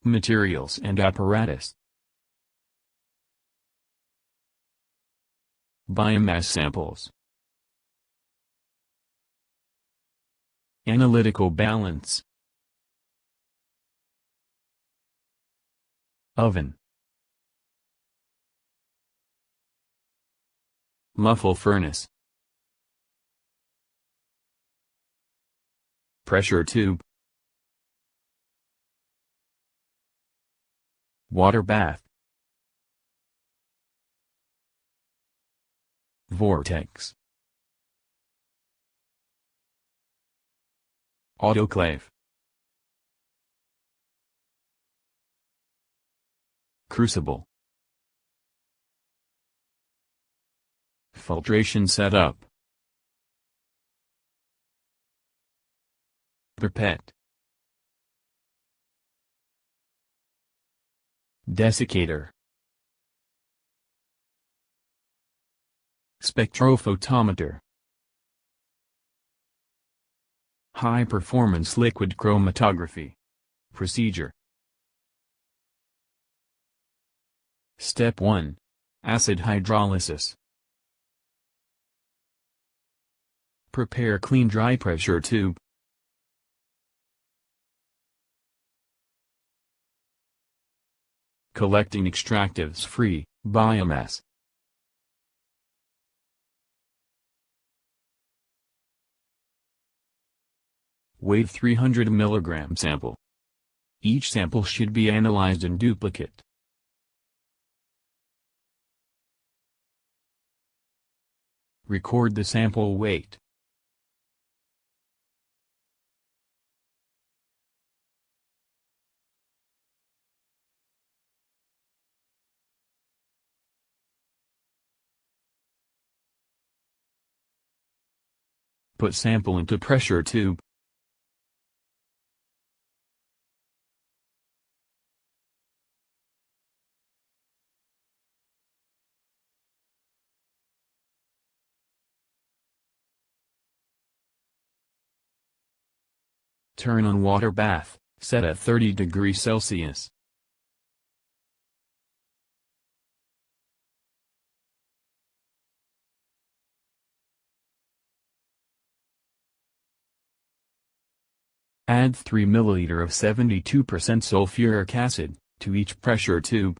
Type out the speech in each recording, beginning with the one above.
Materials and apparatus. Biomass samples. Analytical balance. Oven. Muffle furnace. Pressure tube. Water bath. Vortex. Autoclave. Crucible. Filtration setup. Pipette. Desiccator. Spectrophotometer. High-performance liquid chromatography. Procedure. Step 1. Acid hydrolysis. Prepare clean dry pressure tube. Collecting extractives-free biomass. Weight 300 mg sample. Each sample should be analyzed in duplicate. Record the sample weight. Put sample into pressure tube. Turn on water bath, set at 30 degrees Celsius. Add 3 ml of 72% sulfuric acid to each pressure tube.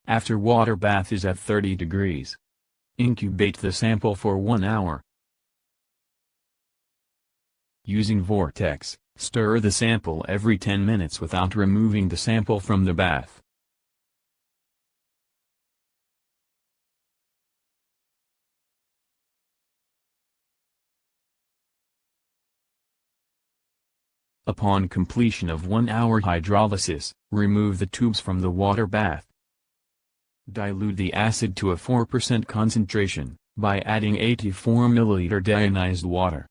After water bath is at 30 degrees. Incubate the sample for 1 hour. Using vortex, stir the sample every 10 minutes without removing the sample from the bath. Upon completion of 1 hour hydrolysis, remove the tubes from the water bath. Dilute the acid to a 4% concentration, by adding 84 ml deionized water.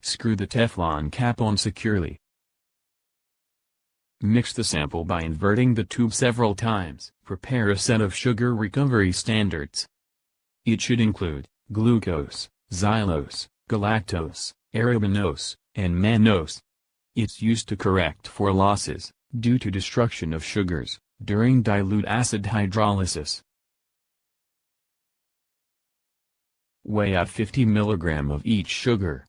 Screw the Teflon cap on securely. Mix the sample by inverting the tube several times. Prepare a set of sugar recovery standards. It should include glucose, xylose, galactose, arabinose, and mannose. It's used to correct for losses, due to destruction of sugars, during dilute acid hydrolysis. Weigh out 50 mg of each sugar.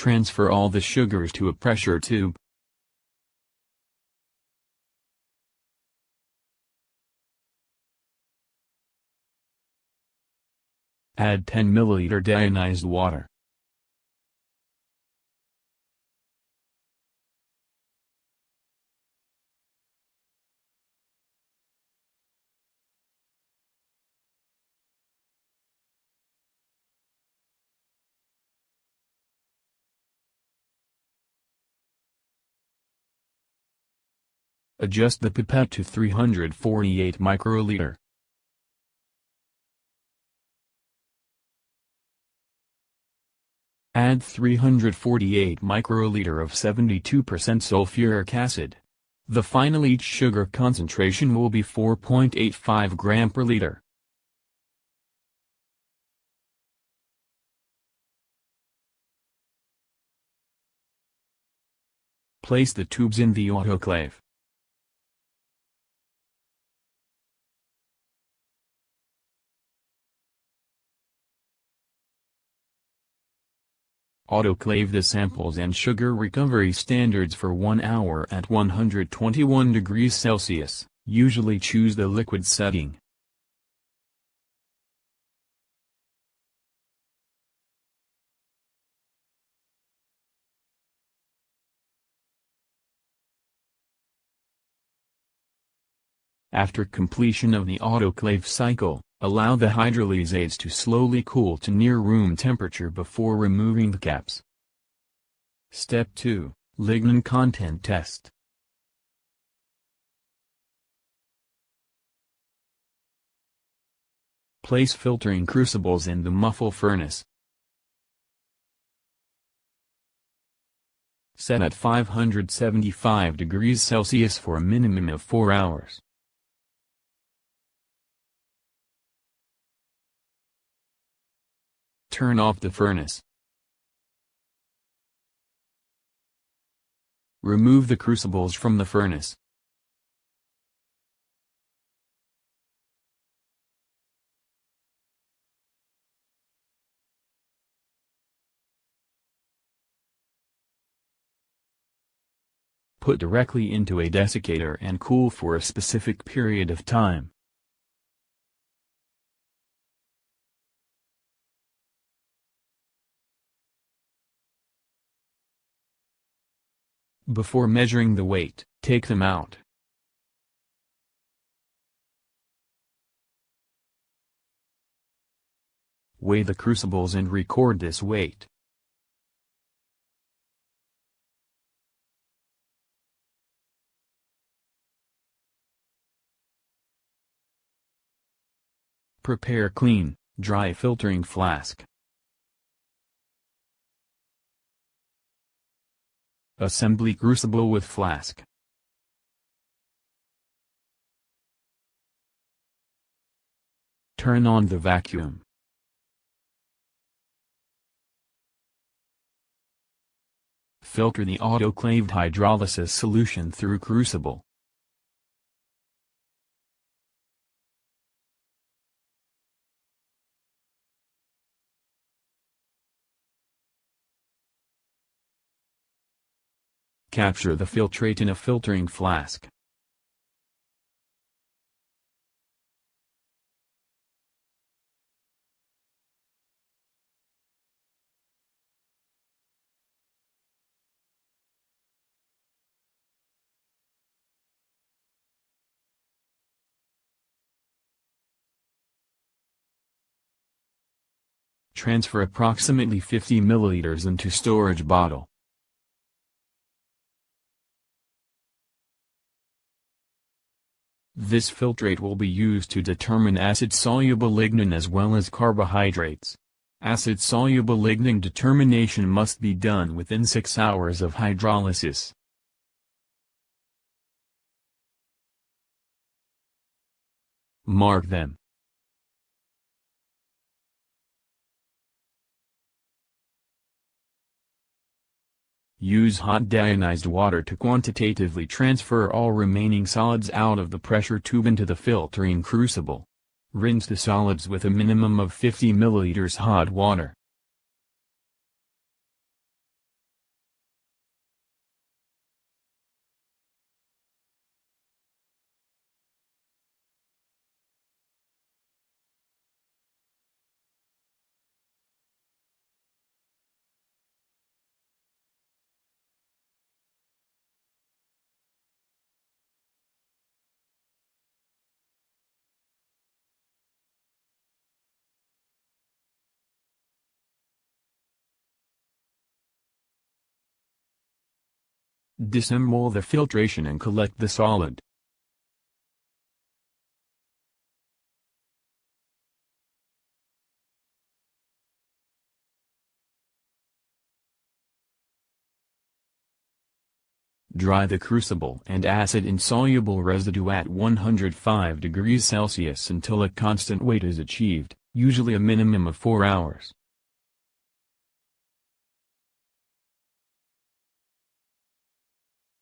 Transfer all the sugars to a pressure tube. Add 10 ml deionized water. Adjust the pipette to 348 microliter. Add 348 microliter of 72% sulfuric acid. The final each sugar concentration will be 4.85 gram per liter. Place the tubes in the autoclave. Autoclave the samples and sugar recovery standards for 1 hour at 121 degrees Celsius, usually choose the liquid setting. After completion of the autoclave cycle, allow the hydrolysates to slowly cool to near room temperature before removing the caps. Step 2. Lignin content test. Place filtering crucibles in the muffle furnace. Set at 575 degrees Celsius for a minimum of 4 hours. Turn off the furnace. Remove the crucibles from the furnace. Put directly into a desiccator and cool for a specific period of time. Before measuring the weight, take them out. Weigh the crucibles and record this weight. Prepare clean, dry filtering flask. Assembly crucible with flask. Turn on the vacuum. Filter the autoclaved hydrolysis solution through crucible. Capture the filtrate in a filtering flask. Transfer approximately 50 milliliters into storage bottle. This filtrate will be used to determine acid-soluble lignin as well as carbohydrates. Acid-soluble lignin determination must be done within 6 hours of hydrolysis. Mark them. Use hot deionized water to quantitatively transfer all remaining solids out of the pressure tube into the filtering crucible. Rinse the solids with a minimum of 50 milliliters hot water. Disassemble the filtration and collect the solid. Dry the crucible and acid-insoluble residue at 105 degrees Celsius until a constant weight is achieved, usually a minimum of 4 hours.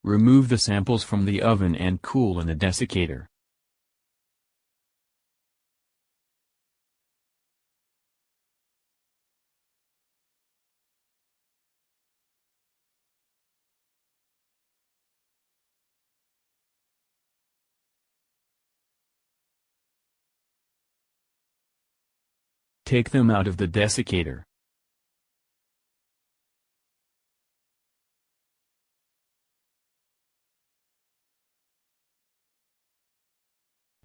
Remove the samples from the oven and cool in a desiccator. Take them out of the desiccator.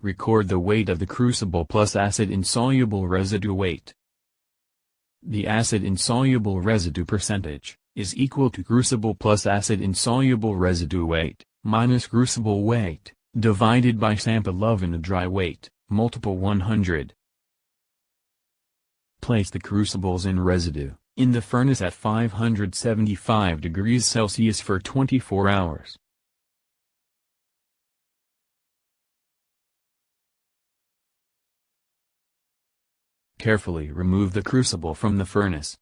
Record the weight of the crucible plus acid-insoluble residue weight. The acid-insoluble residue percentage is equal to crucible plus acid-insoluble residue weight minus crucible weight divided by sample oven dry weight, multiple 100. Place the crucibles in residue in the furnace at 575 degrees Celsius for 24 hours. Carefully remove the crucible from the furnace.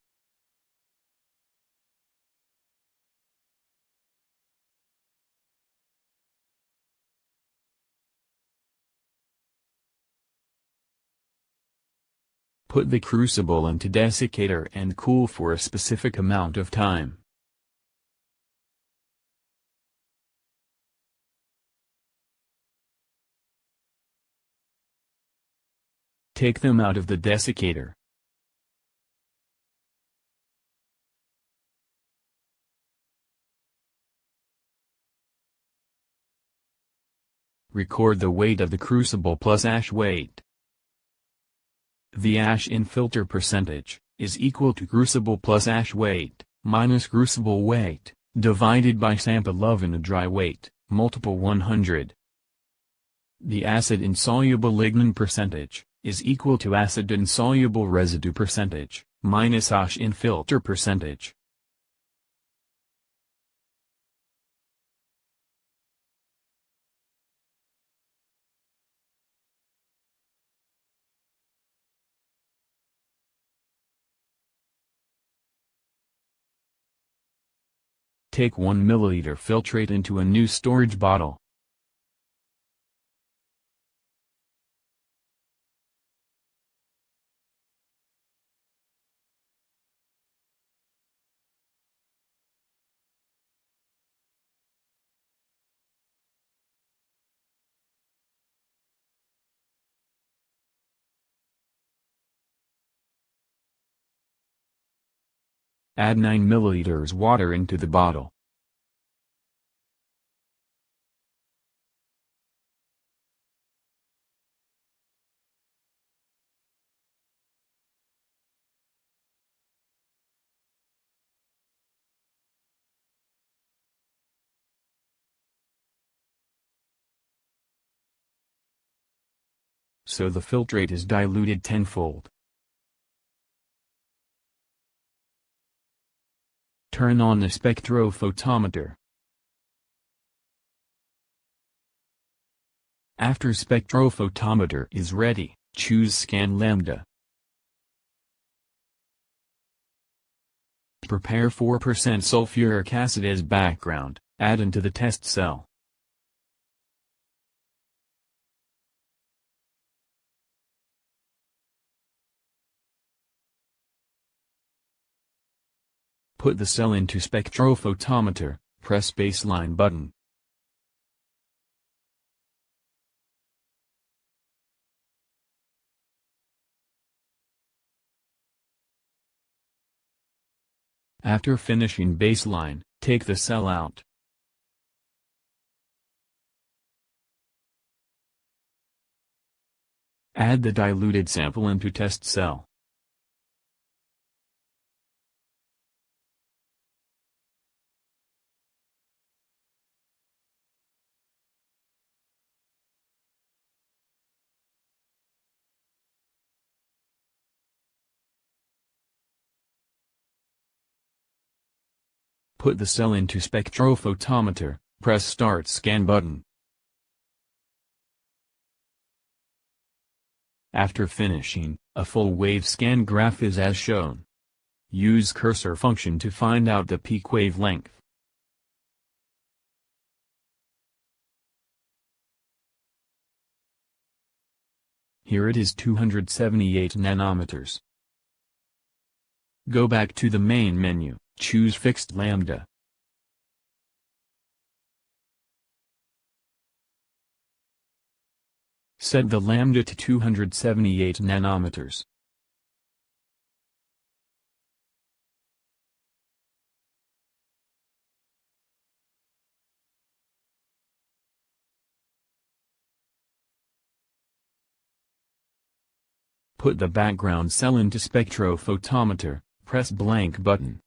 Put the crucible into desiccator and cool for a specific amount of time. Take them out of the desiccator. Record the weight of the crucible plus ash weight. The ash in filter percentage is equal to crucible plus ash weight minus crucible weight divided by sample oven dry weight, multiple 100. The acid-insoluble lignin percentage is equal to acid-insoluble residue percentage minus ash in filter percentage. Take 1 milliliter filtrate into a new storage bottle. Add 9 milliliters water into the bottle. So the filtrate is diluted tenfold. Turn on the spectrophotometer. After spectrophotometer is ready, choose Scan Lambda. Prepare 4% sulfuric acid as background, add into the test cell. Put the cell into spectrophotometer, press baseline button. After finishing baseline, take the cell out. Add the diluted sample into test cell. Put the cell into spectrophotometer, press Start Scan button. After finishing, a full wave scan graph is as shown. Use cursor function to find out the peak wavelength. Here it is 278 nanometers. Go back to the main menu, choose Fixed Lambda. Set the lambda to 278 nanometers. Put the background cell into spectrophotometer, press blank button.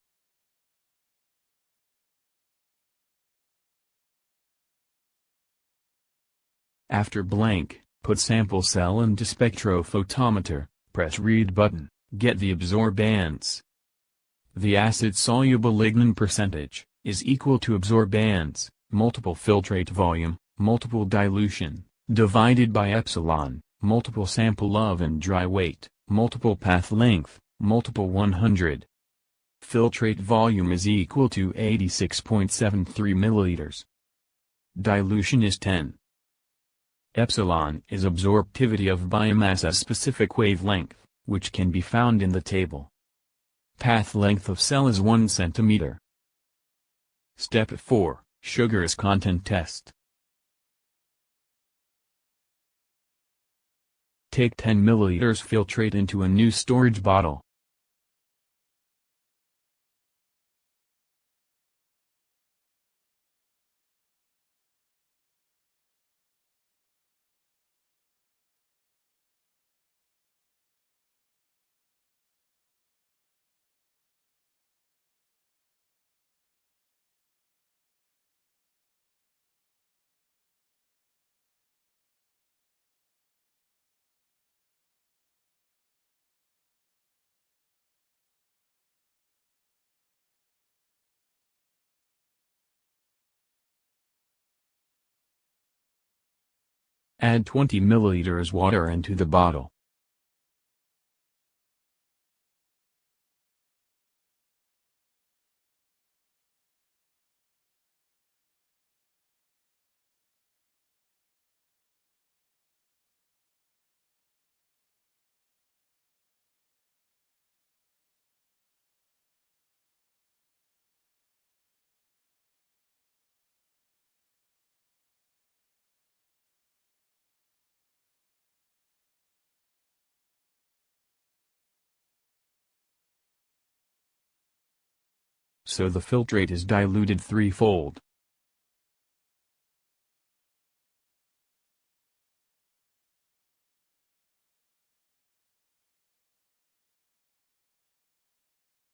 After blank, put sample cell into spectrophotometer, press read button, get the absorbance. The acid-soluble lignin percentage is equal to absorbance, multiple filtrate volume, multiple dilution, divided by epsilon, multiple sample love and dry weight, multiple path length, multiple 100. Filtrate volume is equal to 86.73 milliliters. Dilution is 10. Epsilon is absorptivity of biomass as specific wavelength, which can be found in the table. Path length of cell is 1 cm. Step 4, Sugars content test. Take 10 ml filtrate into a new storage bottle. Add 20 ml water into the bottle. So the filtrate is diluted threefold.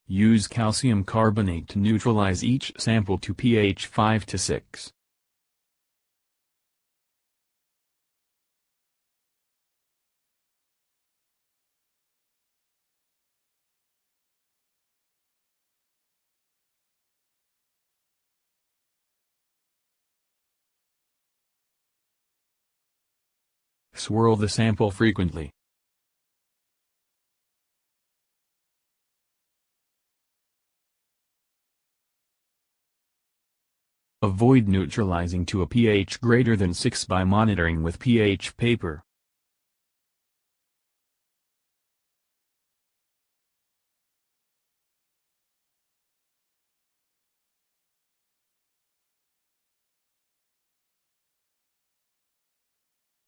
Use calcium carbonate to neutralize each sample to pH 5 to 6. Swirl the sample frequently. Avoid neutralizing to a pH greater than 6 by monitoring with pH paper.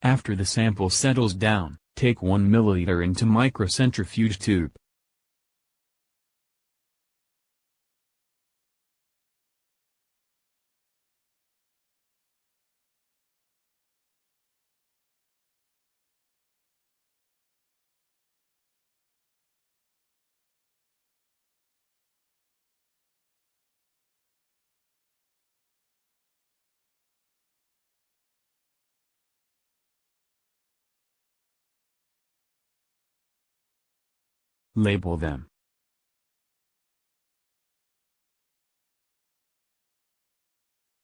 After the sample settles down, take 1 ml into microcentrifuge tube. Label them.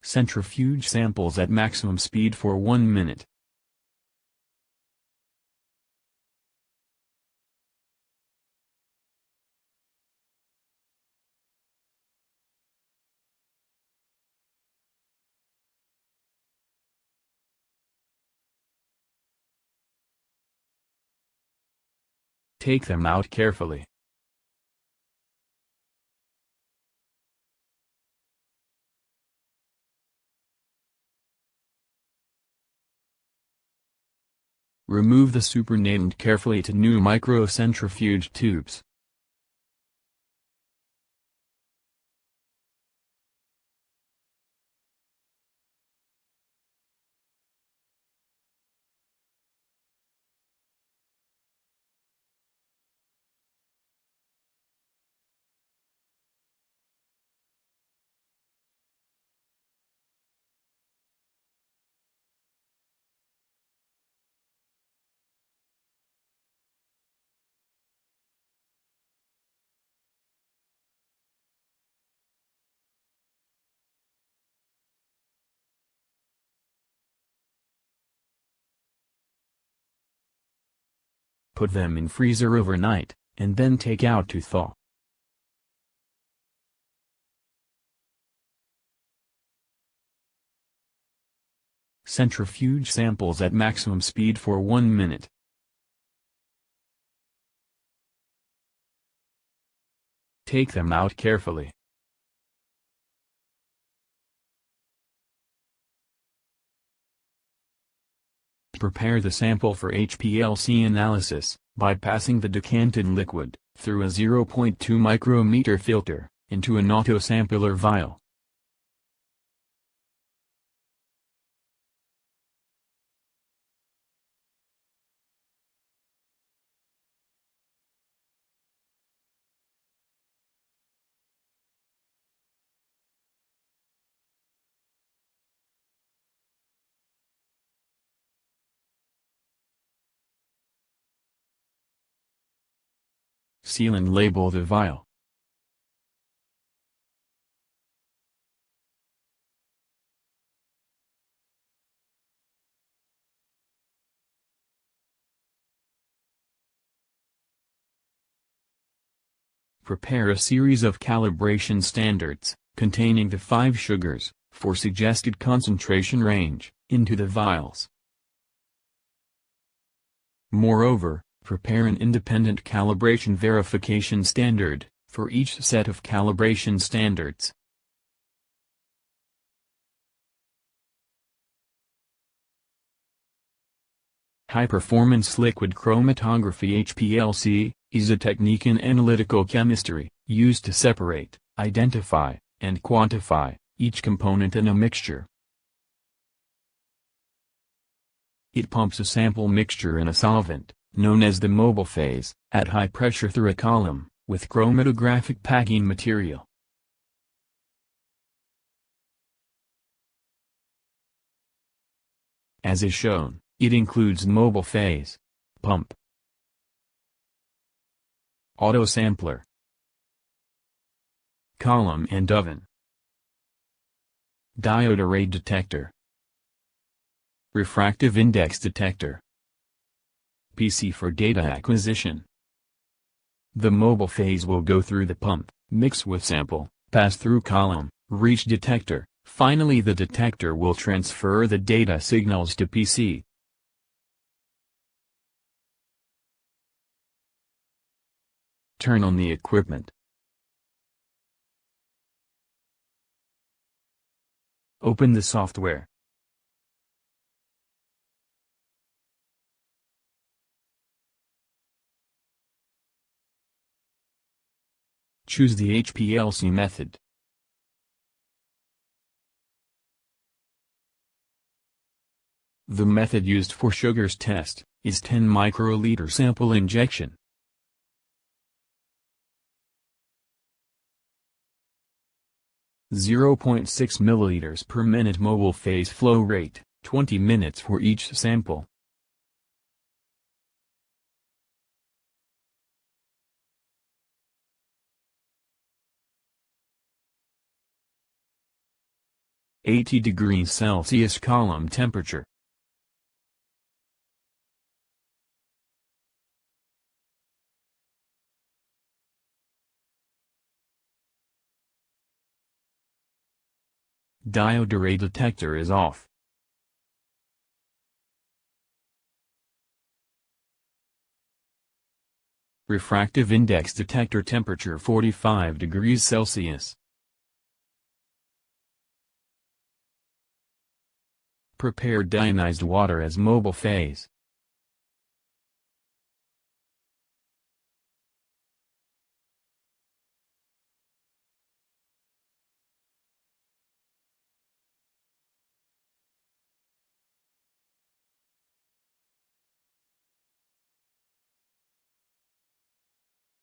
Centrifuge samples at maximum speed for 1 minute. Take them out carefully. Remove the supernatant carefully to new microcentrifuge tubes. Put them in freezer overnight, and then take out to thaw. Centrifuge samples at maximum speed for 1 minute. Take them out carefully. Prepare the sample for HPLC analysis, by passing the decanted liquid, through a 0.2 micrometer filter, into an autosampler vial. Seal and label the vial. Prepare a series of calibration standards, containing the 5 sugars, for suggested concentration range, into the vials. Moreover, prepare an independent calibration verification standard, for each set of calibration standards. High-performance liquid chromatography (HPLC) is a technique in analytical chemistry, used to separate, identify, and quantify each component in a mixture. It pumps a sample mixture in a solvent, known as the mobile phase, at high pressure through a column, with chromatographic packing material. As is shown, it includes mobile phase, pump, autosampler, column and oven, diode array detector, refractive index detector, PC for data acquisition. The mobile phase will go through the pump, mix with sample, pass through column, reach detector. Finally, the detector will transfer the data signals to PC. Turn on the equipment. Open the software. Choose the HPLC method. The method used for sugars test is 10 microliter sample injection. (0.6 milliliters per minute mobile phase flow rate, 20 minutes for each sample. 80 degrees Celsius column temperature. Diode array detector is off. Refractive index detector temperature 45 degrees Celsius. Prepare deionized water as mobile phase.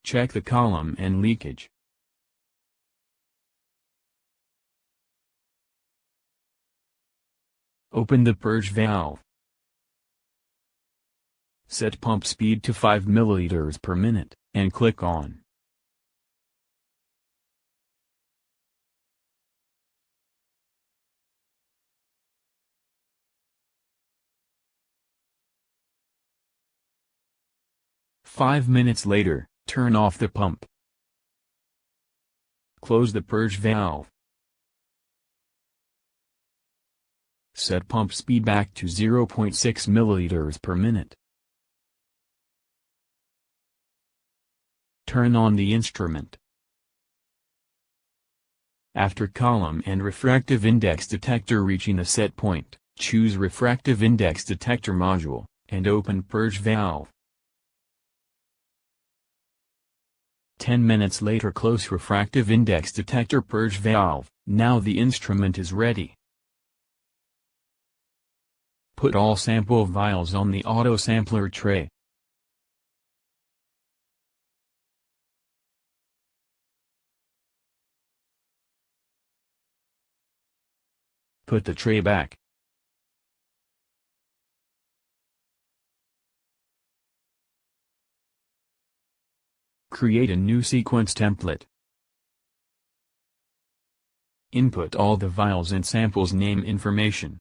Check the column and leakage. Open the purge valve. Set pump speed to 5 milliliters per minute, and click on. Five minutes later, turn off the pump. Close the purge valve. Set pump speed back to 0.6 milliliters per minute. Turn on the instrument. After column and refractive index detector reaching a set point, choose refractive index detector module, and open purge valve. 10 minutes later close refractive index detector purge valve. Now the instrument is ready. Put all sample vials on the auto sampler tray. Put the tray back. Create a new sequence template. Input all the vials and samples name information.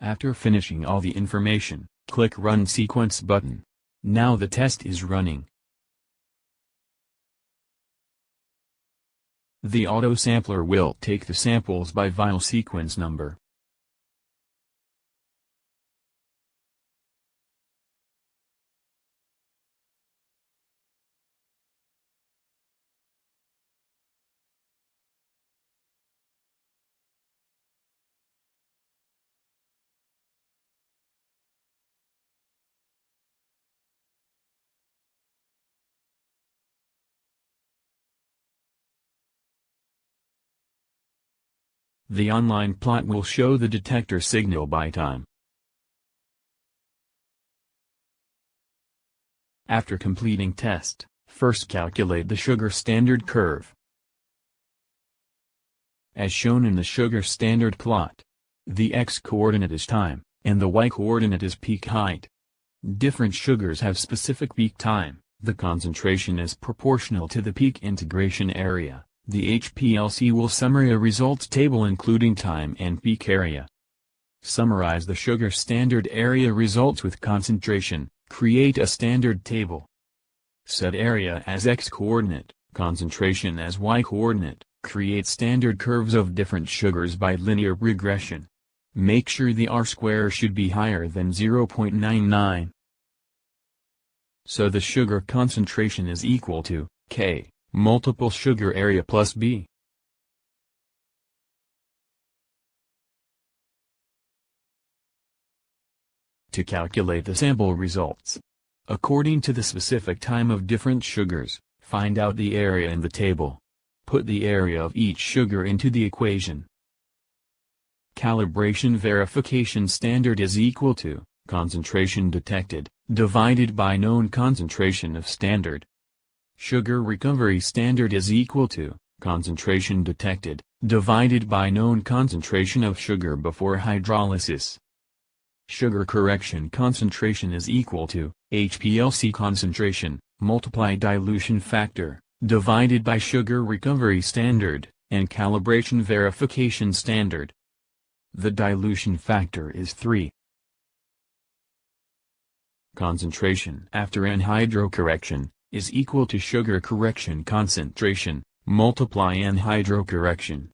After finishing all the information, click Run Sequence button. Now the test is running. The auto sampler will take the samples by vial sequence number. The online plot will show the detector signal by time. After completing test, first calculate the sugar standard curve. As shown in the sugar standard plot, the x-coordinate is time, and the y-coordinate is peak height. Different sugars have specific peak time. The concentration is proportional to the peak integration area. The HPLC will summary a results table including time and peak area. Summarize the sugar standard area results with concentration. Create a standard table. Set area as x-coordinate, concentration as y-coordinate. Create standard curves of different sugars by linear regression. Make sure the R-square should be higher than 0.99. So the sugar concentration is equal to K, multiple sugar area plus B. To calculate the sample results, according to the specific time of different sugars, find out the area in the table. Put the area of each sugar into the equation. calibration verification standard is equal to concentration detected divided by known concentration of standard. Sugar recovery standard is equal to concentration detected divided by known concentration of sugar before hydrolysis. Sugar correction concentration is equal to HPLC concentration multiply dilution factor divided by sugar recovery standard and calibration verification standard. The dilution factor is 3. Concentration after anhydro correction is equal to sugar correction concentration multiply anhydro correction.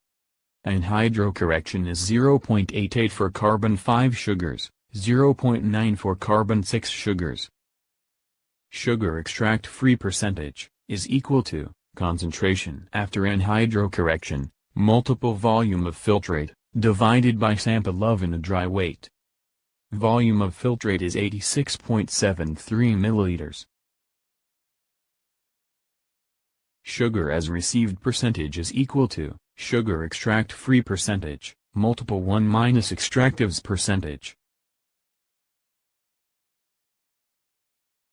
Anhydro correction is 0.88 for carbon 5 sugars, 0.9 for carbon 6 sugars. Sugar extract free percentage is equal to concentration after anhydro correction, multiple volume of filtrate, divided by sample level in dry weight. Volume of filtrate is 86.73 milliliters. Sugar as received percentage is equal to sugar extract free percentage, multiple 1 minus extractives percentage.